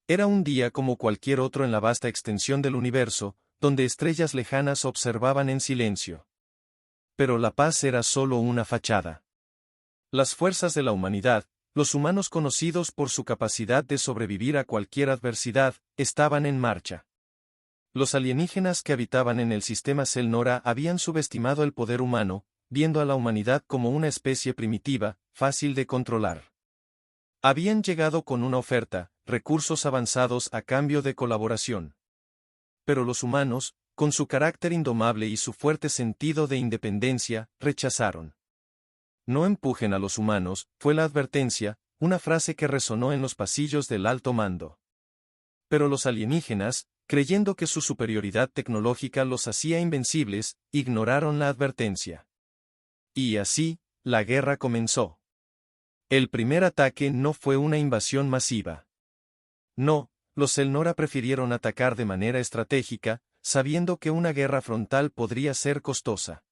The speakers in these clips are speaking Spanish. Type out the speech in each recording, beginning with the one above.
Era un día como cualquier otro en la vasta extensión del universo, donde estrellas lejanas observaban en silencio. Pero la paz era solo una fachada. Las fuerzas de la humanidad, los humanos conocidos por su capacidad de sobrevivir a cualquier adversidad, estaban en marcha. Los alienígenas que habitaban en el sistema Selnora habían subestimado el poder humano, viendo a la humanidad como una especie primitiva, fácil de controlar. Habían llegado con una oferta, recursos avanzados a cambio de colaboración. Pero los humanos, con su carácter indomable y su fuerte sentido de independencia, rechazaron. No empujen a los humanos, fue la advertencia, una frase que resonó en los pasillos del alto mando. Pero los alienígenas, creyendo que su superioridad tecnológica los hacía invencibles, ignoraron la advertencia. Y así, la guerra comenzó. El primer ataque no fue una invasión masiva. No, los Selnora prefirieron atacar de manera estratégica, sabiendo que una guerra frontal podría ser costosa.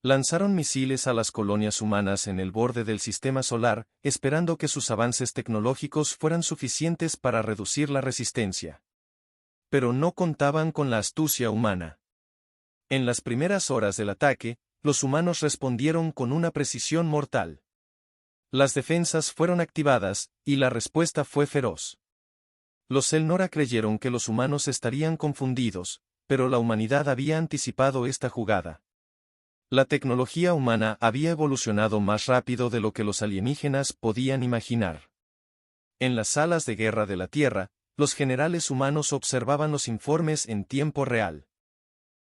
Lanzaron misiles a las colonias humanas en el borde del sistema solar, esperando que sus avances tecnológicos fueran suficientes para reducir la resistencia. Pero no contaban con la astucia humana. En las primeras horas del ataque, los humanos respondieron con una precisión mortal. Las defensas fueron activadas, y la respuesta fue feroz. Los Selnora creyeron que los humanos estarían confundidos, pero la humanidad había anticipado esta jugada. La tecnología humana había evolucionado más rápido de lo que los alienígenas podían imaginar. En las salas de guerra de la Tierra, los generales humanos observaban los informes en tiempo real.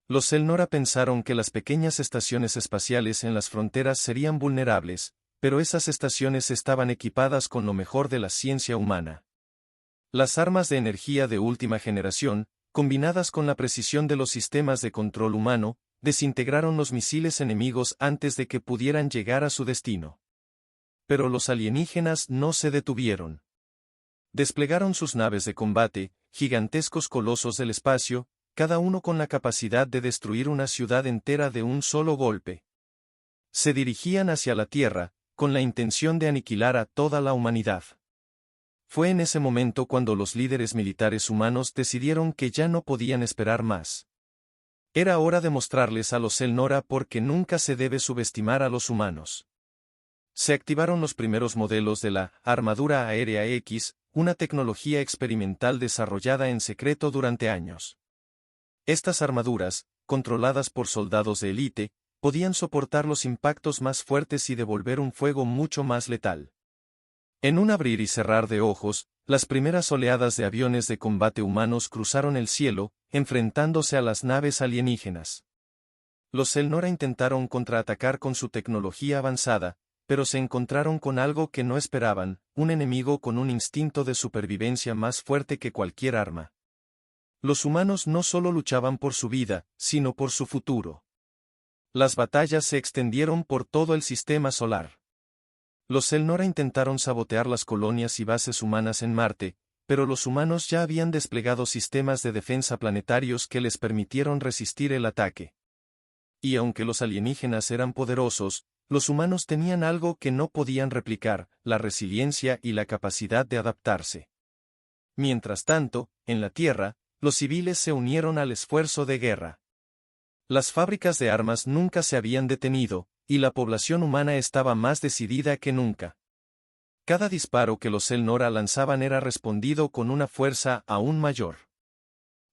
Los Selnora pensaron que las pequeñas estaciones espaciales en las fronteras serían vulnerables, pero esas estaciones estaban equipadas con lo mejor de la ciencia humana. Las armas de energía de última generación, combinadas con la precisión de los sistemas de control humano, desintegraron los misiles enemigos antes de que pudieran llegar a su destino. Pero los alienígenas no se detuvieron. Desplegaron sus naves de combate, gigantescos colosos del espacio, cada uno con la capacidad de destruir una ciudad entera de un solo golpe. Se dirigían hacia la Tierra, con la intención de aniquilar a toda la humanidad. Fue en ese momento cuando los líderes militares humanos decidieron que ya no podían esperar más. Era hora de mostrarles a los Selnora porque nunca se debe subestimar a los humanos. Se activaron los primeros modelos de la armadura aérea X, una tecnología experimental desarrollada en secreto durante años. Estas armaduras, controladas por soldados de élite, podían soportar los impactos más fuertes y devolver un fuego mucho más letal. En un abrir y cerrar de ojos, las primeras oleadas de aviones de combate humanos cruzaron el cielo, enfrentándose a las naves alienígenas. Los Selnora intentaron contraatacar con su tecnología avanzada, pero se encontraron con algo que no esperaban, un enemigo con un instinto de supervivencia más fuerte que cualquier arma. Los humanos no solo luchaban por su vida, sino por su futuro. Las batallas se extendieron por todo el sistema solar. Los Selnora intentaron sabotear las colonias y bases humanas en Marte, pero los humanos ya habían desplegado sistemas de defensa planetarios que les permitieron resistir el ataque. Y aunque los alienígenas eran poderosos, los humanos tenían algo que no podían replicar, la resiliencia y la capacidad de adaptarse. Mientras tanto, en la Tierra, los civiles se unieron al esfuerzo de guerra. Las fábricas de armas nunca se habían detenido, y la población humana estaba más decidida que nunca. Cada disparo que los Selnora lanzaban era respondido con una fuerza aún mayor.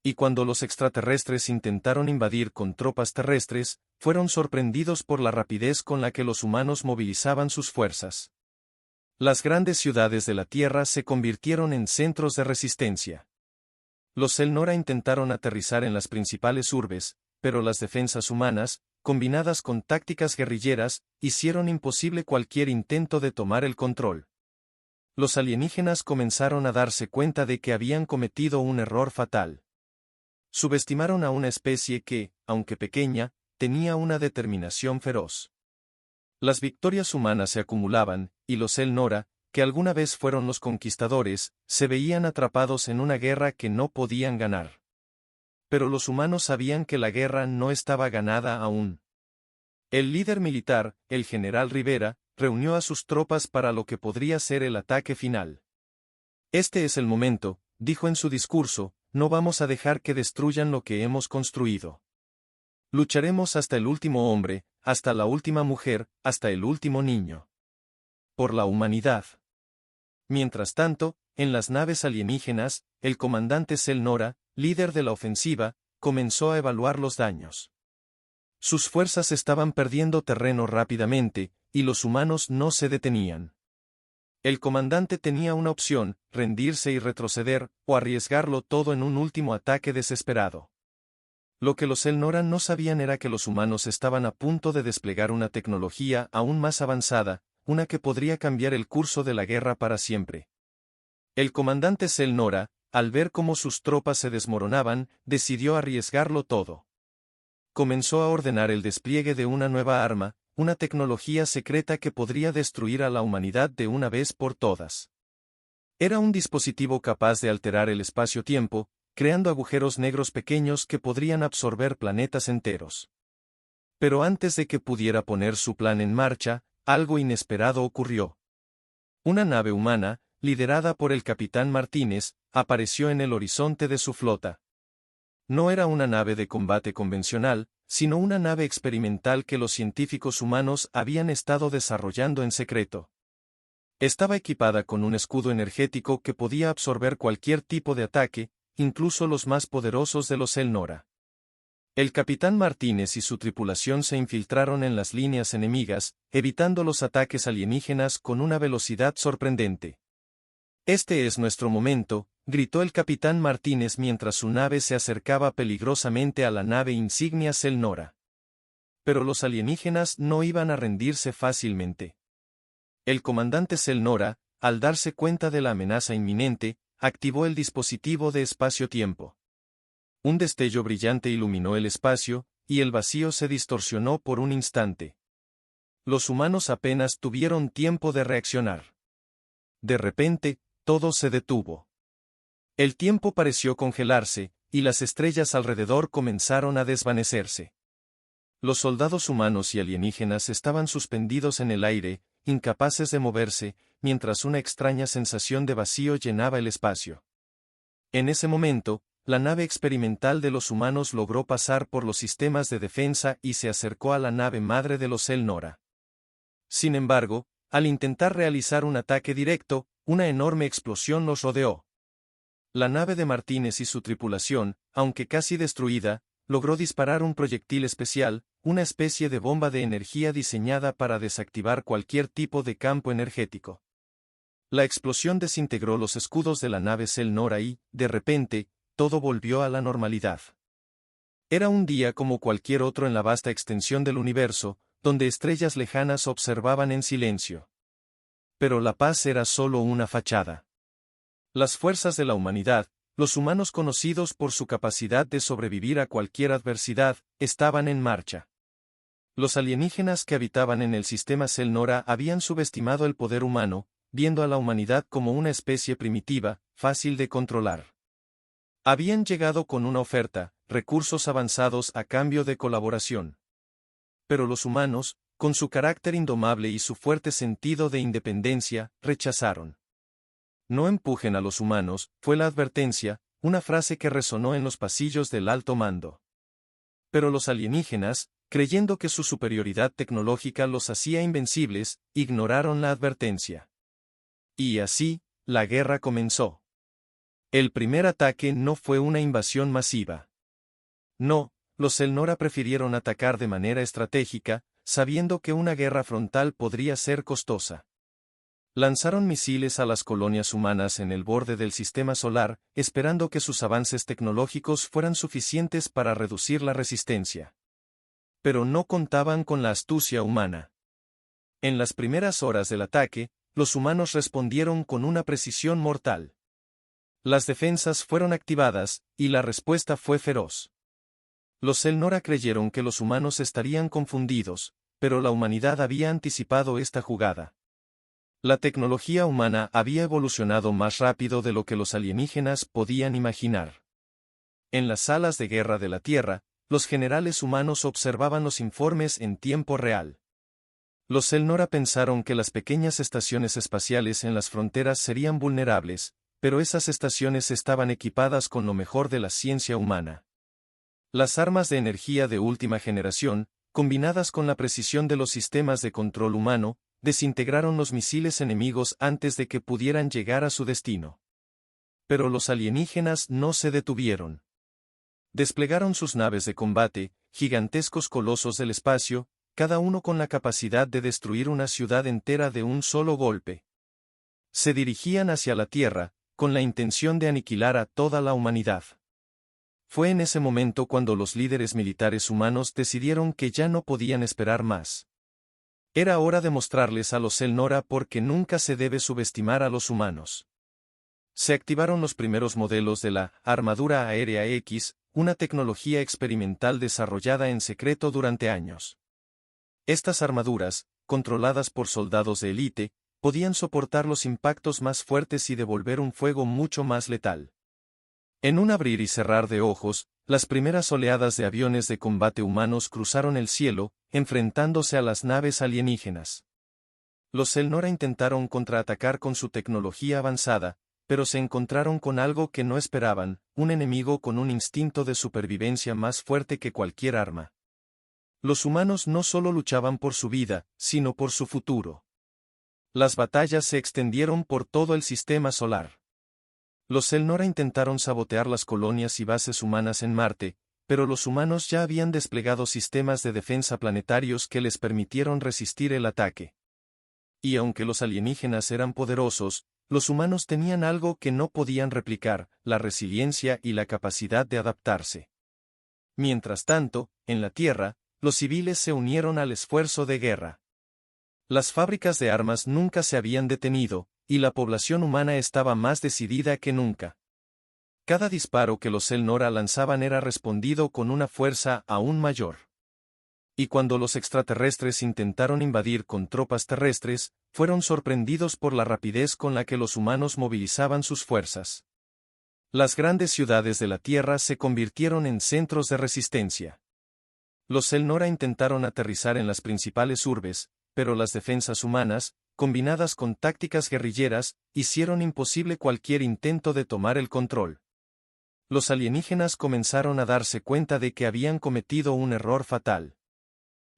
Y cuando los extraterrestres intentaron invadir con tropas terrestres, fueron sorprendidos por la rapidez con la que los humanos movilizaban sus fuerzas. Las grandes ciudades de la Tierra se convirtieron en centros de resistencia. Los Selnora intentaron aterrizar en las principales urbes, pero las defensas humanas, combinadas con tácticas guerrilleras, hicieron imposible cualquier intento de tomar el control. Los alienígenas comenzaron a darse cuenta de que habían cometido un error fatal. Subestimaron a una especie que, aunque pequeña, tenía una determinación feroz. Las victorias humanas se acumulaban, y los Selnora, que alguna vez fueron los conquistadores, se veían atrapados en una guerra que no podían ganar. Pero los humanos sabían que la guerra no estaba ganada aún. El líder militar, el general Rivera, reunió a sus tropas para lo que podría ser el ataque final. Este es el momento, dijo en su discurso, no vamos a dejar que destruyan lo que hemos construido. Lucharemos hasta el último hombre, hasta la última mujer, hasta el último niño. Por la humanidad. Mientras tanto, en las naves alienígenas, el comandante Cell Nora, líder de la ofensiva, comenzó a evaluar los daños. Sus fuerzas estaban perdiendo terreno rápidamente, y los humanos no se detenían. El comandante tenía una opción, rendirse y retroceder, o arriesgarlo todo en un último ataque desesperado. Lo que los Cell Nora no sabían era que los humanos estaban a punto de desplegar una tecnología aún más avanzada, una que podría cambiar el curso de la guerra para siempre. El comandante Cell Nora, al ver cómo sus tropas se desmoronaban, decidió arriesgarlo todo. Comenzó a ordenar el despliegue de una nueva arma, una tecnología secreta que podría destruir a la humanidad de una vez por todas. Era un dispositivo capaz de alterar el espacio-tiempo, creando agujeros negros pequeños que podrían absorber planetas enteros. Pero antes de que pudiera poner su plan en marcha, algo inesperado ocurrió. Una nave humana, liderada por el capitán Martínez, apareció en el horizonte de su flota. No era una nave de combate convencional, sino una nave experimental que los científicos humanos habían estado desarrollando en secreto. Estaba equipada con un escudo energético que podía absorber cualquier tipo de ataque, incluso los más poderosos de los Cell Nora. El capitán Martínez y su tripulación se infiltraron en las líneas enemigas, evitando los ataques alienígenas con una velocidad sorprendente. «Este es nuestro momento», gritó el capitán Martínez mientras su nave se acercaba peligrosamente a la nave insignia Cell Nora. Pero los alienígenas no iban a rendirse fácilmente. El comandante Cell Nora, al darse cuenta de la amenaza inminente, activó el dispositivo de espacio-tiempo. Un destello brillante iluminó el espacio, y el vacío se distorsionó por un instante. Los humanos apenas tuvieron tiempo de reaccionar. De repente, todo se detuvo. El tiempo pareció congelarse, y las estrellas alrededor comenzaron a desvanecerse. Los soldados humanos y alienígenas estaban suspendidos en el aire, incapaces de moverse, mientras una extraña sensación de vacío llenaba el espacio. En ese momento, la nave experimental de los humanos logró pasar por los sistemas de defensa y se acercó a la nave madre de los Cell Nora. Sin embargo, al intentar realizar un ataque directo, una enorme explosión los rodeó. La nave de Martínez y su tripulación, aunque casi destruida, logró disparar un proyectil especial, una especie de bomba de energía diseñada para desactivar cualquier tipo de campo energético. La explosión desintegró los escudos de la nave Cell Nora y, de repente, todo volvió a la normalidad. Era un día como cualquier otro en la vasta extensión del universo, donde estrellas lejanas observaban en silencio. Pero la paz era solo una fachada. Las fuerzas de la humanidad, los humanos conocidos por su capacidad de sobrevivir a cualquier adversidad, estaban en marcha. Los alienígenas que habitaban en el sistema Cell Nora habían subestimado el poder humano, viendo a la humanidad como una especie primitiva, fácil de controlar. Habían llegado con una oferta, recursos avanzados a cambio de colaboración. Pero los humanos, con su carácter indomable y su fuerte sentido de independencia, rechazaron. «No empujen a los humanos», fue la advertencia, una frase que resonó en los pasillos del alto mando. Pero los alienígenas, creyendo que su superioridad tecnológica los hacía invencibles, ignoraron la advertencia. Y así, la guerra comenzó. El primer ataque no fue una invasión masiva. No, los Cell Nora prefirieron atacar de manera estratégica, sabiendo que una guerra frontal podría ser costosa. Lanzaron misiles a las colonias humanas en el borde del sistema solar, esperando que sus avances tecnológicos fueran suficientes para reducir la resistencia. Pero no contaban con la astucia humana. En las primeras horas del ataque, los humanos respondieron con una precisión mortal. Las defensas fueron activadas, y la respuesta fue feroz. Los Cell Nora creyeron que los humanos estarían confundidos, pero la humanidad había anticipado esta jugada. La tecnología humana había evolucionado más rápido de lo que los alienígenas podían imaginar. En las salas de guerra de la Tierra, los generales humanos observaban los informes en tiempo real. Los Cell Nora pensaron que las pequeñas estaciones espaciales en las fronteras serían vulnerables, pero esas estaciones estaban equipadas con lo mejor de la ciencia humana. Las armas de energía de última generación, combinadas con la precisión de los sistemas de control humano, desintegraron los misiles enemigos antes de que pudieran llegar a su destino. Pero los alienígenas no se detuvieron. Desplegaron sus naves de combate, gigantescos colosos del espacio, cada uno con la capacidad de destruir una ciudad entera de un solo golpe. Se dirigían hacia la Tierra, con la intención de aniquilar a toda la humanidad. Fue en ese momento cuando los líderes militares humanos decidieron que ya no podían esperar más. Era hora de mostrarles a los Selnora porque nunca se debe subestimar a los humanos. Se activaron los primeros modelos de la armadura aérea X, una tecnología experimental desarrollada en secreto durante años. Estas armaduras, controladas por soldados de élite, podían soportar los impactos más fuertes y devolver un fuego mucho más letal. En un abrir y cerrar de ojos, las primeras oleadas de aviones de combate humanos cruzaron el cielo, enfrentándose a las naves alienígenas. Los Selnora intentaron contraatacar con su tecnología avanzada, pero se encontraron con algo que no esperaban, un enemigo con un instinto de supervivencia más fuerte que cualquier arma. Los humanos no solo luchaban por su vida, sino por su futuro. Las batallas se extendieron por todo el sistema solar. Los Selnora intentaron sabotear las colonias y bases humanas en Marte, pero los humanos ya habían desplegado sistemas de defensa planetarios que les permitieron resistir el ataque. Y aunque los alienígenas eran poderosos, los humanos tenían algo que no podían replicar, la resiliencia y la capacidad de adaptarse. Mientras tanto, en la Tierra, los civiles se unieron al esfuerzo de guerra. Las fábricas de armas nunca se habían detenido, y la población humana estaba más decidida que nunca. Cada disparo que los Selnora lanzaban era respondido con una fuerza aún mayor. Y cuando los extraterrestres intentaron invadir con tropas terrestres, fueron sorprendidos por la rapidez con la que los humanos movilizaban sus fuerzas. Las grandes ciudades de la Tierra se convirtieron en centros de resistencia. Los Selnora intentaron aterrizar en las principales urbes, pero las defensas humanas, combinadas con tácticas guerrilleras, hicieron imposible cualquier intento de tomar el control. Los alienígenas comenzaron a darse cuenta de que habían cometido un error fatal.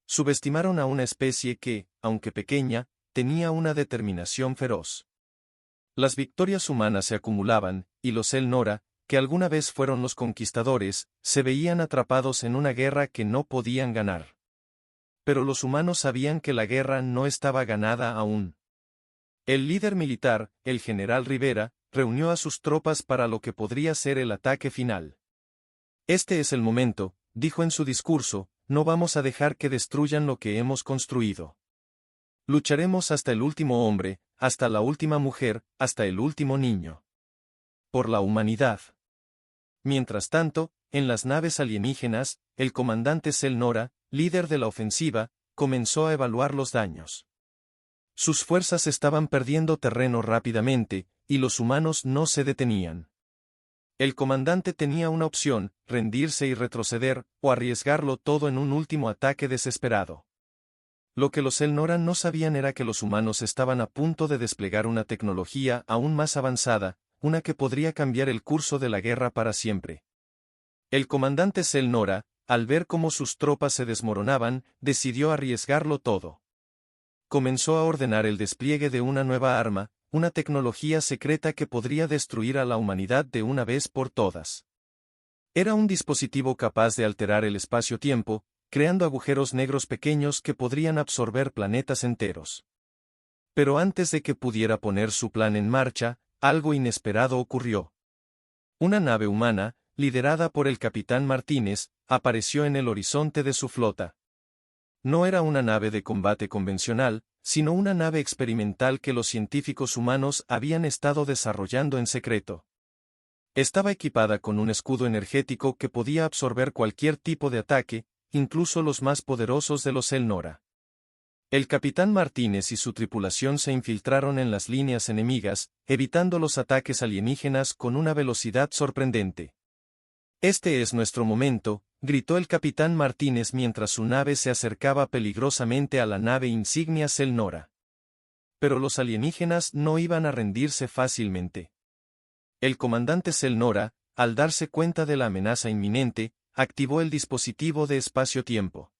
Subestimaron a una especie que, aunque pequeña, tenía una determinación feroz. Las victorias humanas se acumulaban, y los Selnora, que alguna vez fueron los conquistadores, se veían atrapados en una guerra que no podían ganar. Pero los humanos sabían que la guerra no estaba ganada aún. El líder militar, el general Rivera, reunió a sus tropas para lo que podría ser el ataque final. Este es el momento, dijo en su discurso, no vamos a dejar que destruyan lo que hemos construido. Lucharemos hasta el último hombre, hasta la última mujer, hasta el último niño. Por la humanidad. Mientras tanto, en las naves alienígenas, el comandante Selnora, líder de la ofensiva, comenzó a evaluar los daños. Sus fuerzas estaban perdiendo terreno rápidamente, y los humanos no se detenían. El comandante tenía una opción, rendirse y retroceder, o arriesgarlo todo en un último ataque desesperado. Lo que los Selnora no sabían era que los humanos estaban a punto de desplegar una tecnología aún más avanzada, una que podría cambiar el curso de la guerra para siempre. El comandante Selnora, al ver cómo sus tropas se desmoronaban, decidió arriesgarlo todo. Comenzó a ordenar el despliegue de una nueva arma, una tecnología secreta que podría destruir a la humanidad de una vez por todas. Era un dispositivo capaz de alterar el espacio-tiempo, creando agujeros negros pequeños que podrían absorber planetas enteros. Pero antes de que pudiera poner su plan en marcha, algo inesperado ocurrió. Una nave humana, liderada por el capitán Martínez, apareció en el horizonte de su flota. No era una nave de combate convencional, sino una nave experimental que los científicos humanos habían estado desarrollando en secreto. Estaba equipada con un escudo energético que podía absorber cualquier tipo de ataque, incluso los más poderosos de los Selnora. El capitán Martínez y su tripulación se infiltraron en las líneas enemigas, evitando los ataques alienígenas con una velocidad sorprendente. «Este es nuestro momento», gritó el capitán Martínez mientras su nave se acercaba peligrosamente a la nave insignia Selnora. Pero los alienígenas no iban a rendirse fácilmente. El comandante Selnora, al darse cuenta de la amenaza inminente, activó el dispositivo de espacio-tiempo.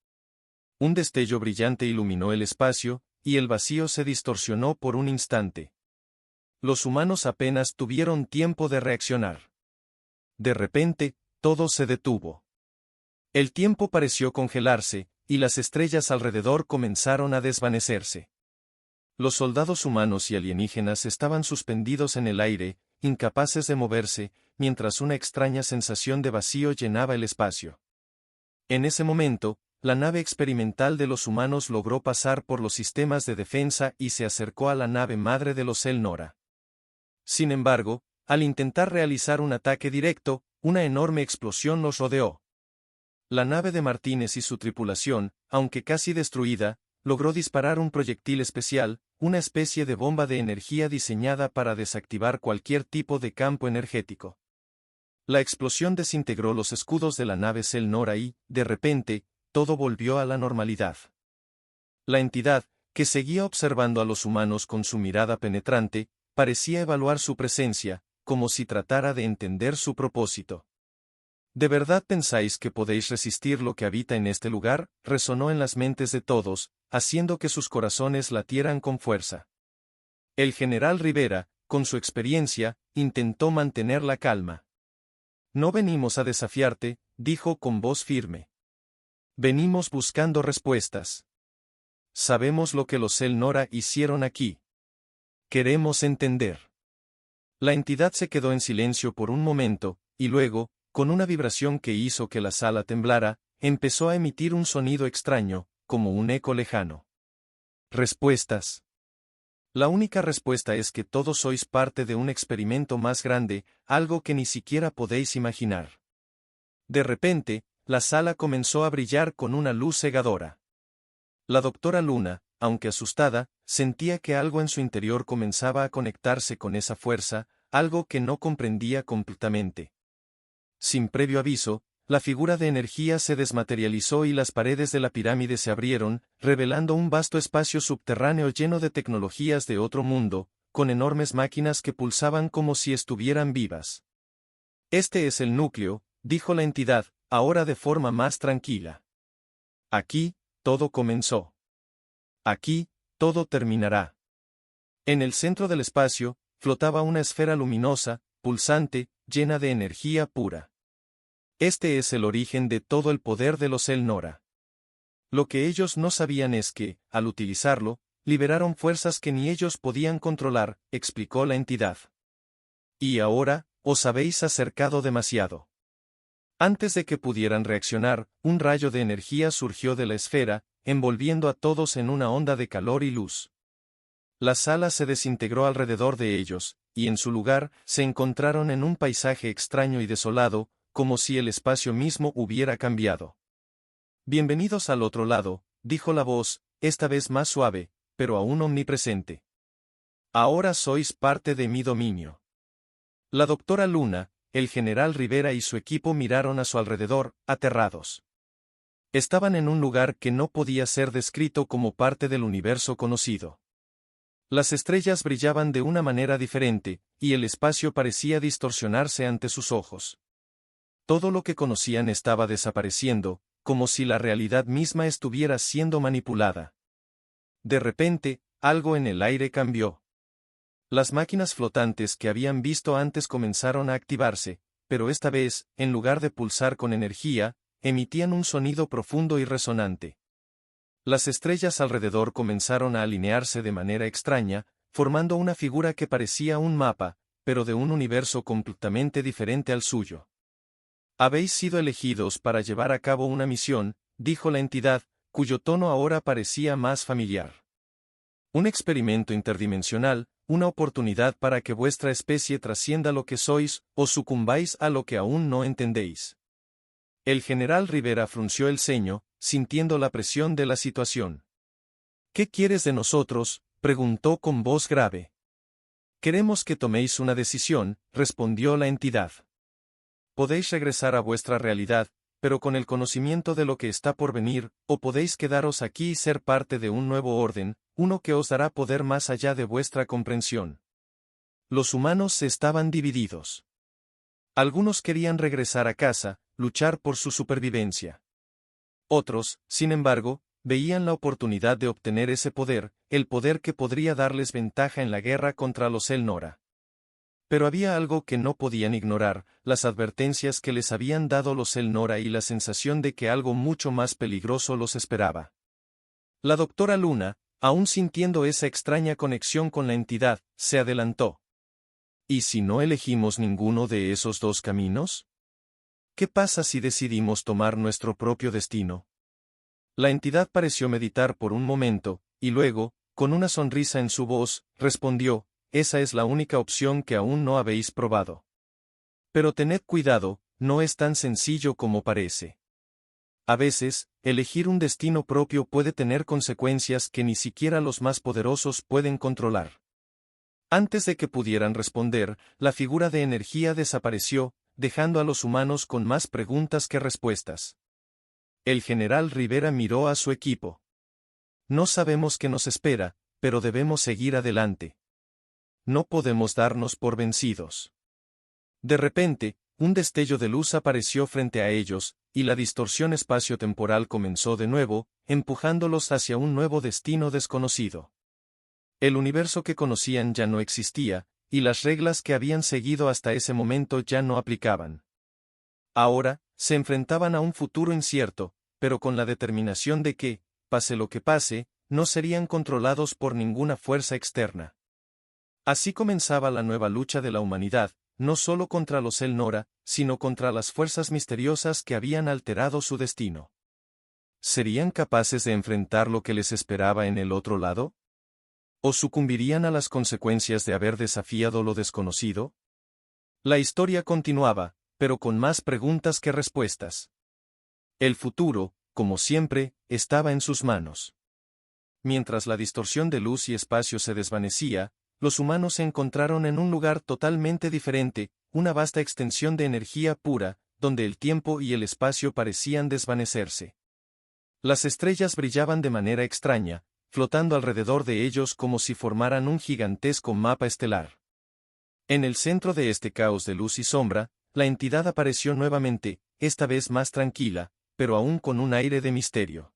Un destello brillante iluminó el espacio, y el vacío se distorsionó por un instante. Los humanos apenas tuvieron tiempo de reaccionar. De repente, todo se detuvo. El tiempo pareció congelarse, y las estrellas alrededor comenzaron a desvanecerse. Los soldados humanos y alienígenas estaban suspendidos en el aire, incapaces de moverse, mientras una extraña sensación de vacío llenaba el espacio. En ese momento, la nave experimental de los humanos logró pasar por los sistemas de defensa y se acercó a la nave madre de los Selnora. Sin embargo, al intentar realizar un ataque directo, una enorme explosión los rodeó. La nave de Martínez y su tripulación, aunque casi destruida, logró disparar un proyectil especial, una especie de bomba de energía diseñada para desactivar cualquier tipo de campo energético. La explosión desintegró los escudos de la nave Selnora y, de repente, todo volvió a la normalidad. La entidad, que seguía observando a los humanos con su mirada penetrante, parecía evaluar su presencia, como si tratara de entender su propósito. ¿De verdad pensáis que podéis resistir lo que habita en este lugar?, resonó en las mentes de todos, haciendo que sus corazones latieran con fuerza. El general Rivera, con su experiencia, intentó mantener la calma. No venimos a desafiarte, dijo con voz firme. Venimos buscando respuestas. Sabemos lo que los Selnora hicieron aquí. Queremos entender. La entidad se quedó en silencio por un momento, y luego, con una vibración que hizo que la sala temblara, empezó a emitir un sonido extraño, como un eco lejano. Respuestas. La única respuesta es que todos sois parte de un experimento más grande, algo que ni siquiera podéis imaginar. De repente, la sala comenzó a brillar con una luz cegadora. La doctora Luna, aunque asustada, sentía que algo en su interior comenzaba a conectarse con esa fuerza, algo que no comprendía completamente. Sin previo aviso, la figura de energía se desmaterializó y las paredes de la pirámide se abrieron, revelando un vasto espacio subterráneo lleno de tecnologías de otro mundo, con enormes máquinas que pulsaban como si estuvieran vivas. Este es el núcleo, dijo la entidad, ahora de forma más tranquila. Aquí, todo comenzó. Aquí, todo terminará. En el centro del espacio, flotaba una esfera luminosa, pulsante, llena de energía pura. Este es el origen de todo el poder de los Selnora. Lo que ellos no sabían es que, al utilizarlo, liberaron fuerzas que ni ellos podían controlar, explicó la entidad. Y ahora, os habéis acercado demasiado. Antes de que pudieran reaccionar, un rayo de energía surgió de la esfera, envolviendo a todos en una onda de calor y luz. La sala se desintegró alrededor de ellos, y en su lugar, se encontraron en un paisaje extraño y desolado, como si el espacio mismo hubiera cambiado. Bienvenidos al otro lado, dijo la voz, esta vez más suave, pero aún omnipresente. Ahora sois parte de mi dominio. La doctora Luna, el general Rivera y su equipo miraron a su alrededor, aterrados. Estaban en un lugar que no podía ser descrito como parte del universo conocido. Las estrellas brillaban de una manera diferente, y el espacio parecía distorsionarse ante sus ojos. Todo lo que conocían estaba desapareciendo, como si la realidad misma estuviera siendo manipulada. De repente, algo en el aire cambió. Las máquinas flotantes que habían visto antes comenzaron a activarse, pero esta vez, en lugar de pulsar con energía, emitían un sonido profundo y resonante. Las estrellas alrededor comenzaron a alinearse de manera extraña, formando una figura que parecía un mapa, pero de un universo completamente diferente al suyo. Habéis sido elegidos para llevar a cabo una misión, dijo la entidad, cuyo tono ahora parecía más familiar. Un experimento interdimensional, una oportunidad para que vuestra especie trascienda lo que sois, o sucumbáis a lo que aún no entendéis. El general Rivera frunció el ceño, sintiendo la presión de la situación. ¿Qué quieres de nosotros?, preguntó con voz grave. Queremos que toméis una decisión, respondió la entidad. Podéis regresar a vuestra realidad, pero con el conocimiento de lo que está por venir, o podéis quedaros aquí y ser parte de un nuevo orden, uno que os dará poder más allá de vuestra comprensión. Los humanos estaban divididos. Algunos querían regresar a casa, luchar por su supervivencia. Otros, sin embargo, veían la oportunidad de obtener ese poder, el poder que podría darles ventaja en la guerra contra los Elnora. Pero había algo que no podían ignorar, las advertencias que les habían dado los Elnora y la sensación de que algo mucho más peligroso los esperaba. La doctora Luna, aún sintiendo esa extraña conexión con la entidad, se adelantó. ¿Y si no elegimos ninguno de esos dos caminos? ¿Qué pasa si decidimos tomar nuestro propio destino? La entidad pareció meditar por un momento, y luego, con una sonrisa en su voz, respondió, esa es la única opción que aún no habéis probado. Pero tened cuidado, no es tan sencillo como parece. A veces, elegir un destino propio puede tener consecuencias que ni siquiera los más poderosos pueden controlar. Antes de que pudieran responder, la figura de energía desapareció, dejando a los humanos con más preguntas que respuestas. El general Rivera miró a su equipo. No sabemos qué nos espera, pero debemos seguir adelante. No podemos darnos por vencidos. De repente, un destello de luz apareció frente a ellos, y la distorsión espacio-temporal comenzó de nuevo, empujándolos hacia un nuevo destino desconocido. El universo que conocían ya no existía, y las reglas que habían seguido hasta ese momento ya no aplicaban. Ahora, se enfrentaban a un futuro incierto, pero con la determinación de que, pase lo que pase, no serían controlados por ninguna fuerza externa. Así comenzaba la nueva lucha de la humanidad, no solo contra los Elnora, sino contra las fuerzas misteriosas que habían alterado su destino. ¿Serían capaces de enfrentar lo que les esperaba en el otro lado? ¿O sucumbirían a las consecuencias de haber desafiado lo desconocido? La historia continuaba, pero con más preguntas que respuestas. El futuro, como siempre, estaba en sus manos. Mientras la distorsión de luz y espacio se desvanecía, los humanos se encontraron en un lugar totalmente diferente, una vasta extensión de energía pura, donde el tiempo y el espacio parecían desvanecerse. Las estrellas brillaban de manera extraña, flotando alrededor de ellos como si formaran un gigantesco mapa estelar. En el centro de este caos de luz y sombra, la entidad apareció nuevamente, esta vez más tranquila, pero aún con un aire de misterio.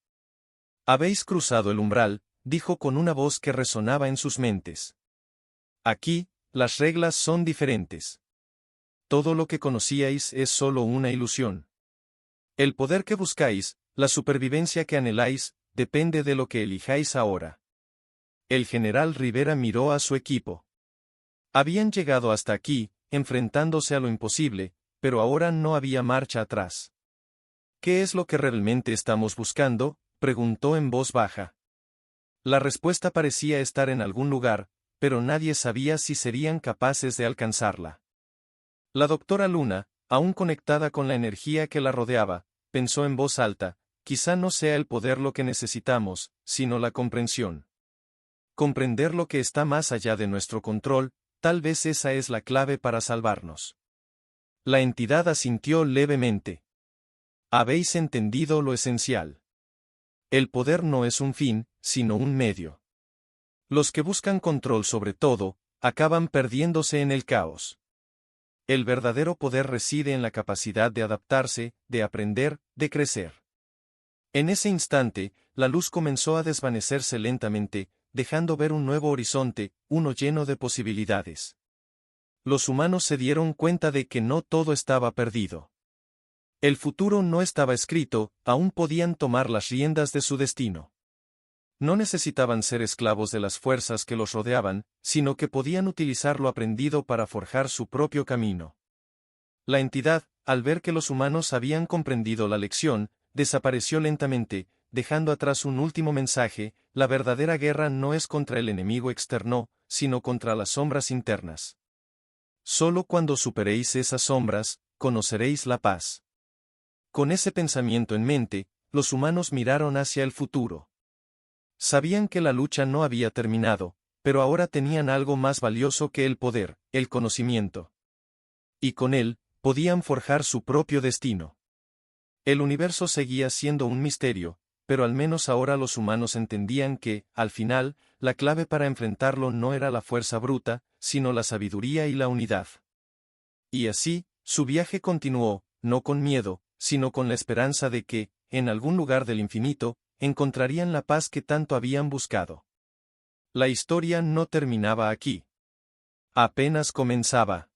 Habéis cruzado el umbral, dijo con una voz que resonaba en sus mentes. Aquí, las reglas son diferentes. Todo lo que conocíais es solo una ilusión. El poder que buscáis, la supervivencia que anheláis, depende de lo que elijáis ahora. El general Rivera miró a su equipo. Habían llegado hasta aquí, enfrentándose a lo imposible, pero ahora no había marcha atrás. ¿Qué es lo que realmente estamos buscando?, preguntó en voz baja. La respuesta parecía estar en algún lugar, pero nadie sabía si serían capaces de alcanzarla. La doctora Luna, aún conectada con la energía que la rodeaba, pensó en voz alta, quizá no sea el poder lo que necesitamos, sino la comprensión. Comprender lo que está más allá de nuestro control, tal vez esa es la clave para salvarnos. La entidad asintió levemente. Habéis entendido lo esencial. El poder no es un fin, sino un medio. Los que buscan control sobre todo, acaban perdiéndose en el caos. El verdadero poder reside en la capacidad de adaptarse, de aprender, de crecer. En ese instante, la luz comenzó a desvanecerse lentamente, dejando ver un nuevo horizonte, uno lleno de posibilidades. Los humanos se dieron cuenta de que no todo estaba perdido. El futuro no estaba escrito, aún podían tomar las riendas de su destino. No necesitaban ser esclavos de las fuerzas que los rodeaban, sino que podían utilizar lo aprendido para forjar su propio camino. La entidad, al ver que los humanos habían comprendido la lección, desapareció lentamente, dejando atrás un último mensaje: la verdadera guerra no es contra el enemigo externo, sino contra las sombras internas. Solo cuando superéis esas sombras, conoceréis la paz. Con ese pensamiento en mente, los humanos miraron hacia el futuro. Sabían que la lucha no había terminado, pero ahora tenían algo más valioso que el poder, el conocimiento. Y con él, podían forjar su propio destino. El universo seguía siendo un misterio, pero al menos ahora los humanos entendían que, al final, la clave para enfrentarlo no era la fuerza bruta, sino la sabiduría y la unidad. Y así, su viaje continuó, no con miedo, sino con la esperanza de que, en algún lugar del infinito, encontrarían la paz que tanto habían buscado. La historia no terminaba aquí. Apenas comenzaba.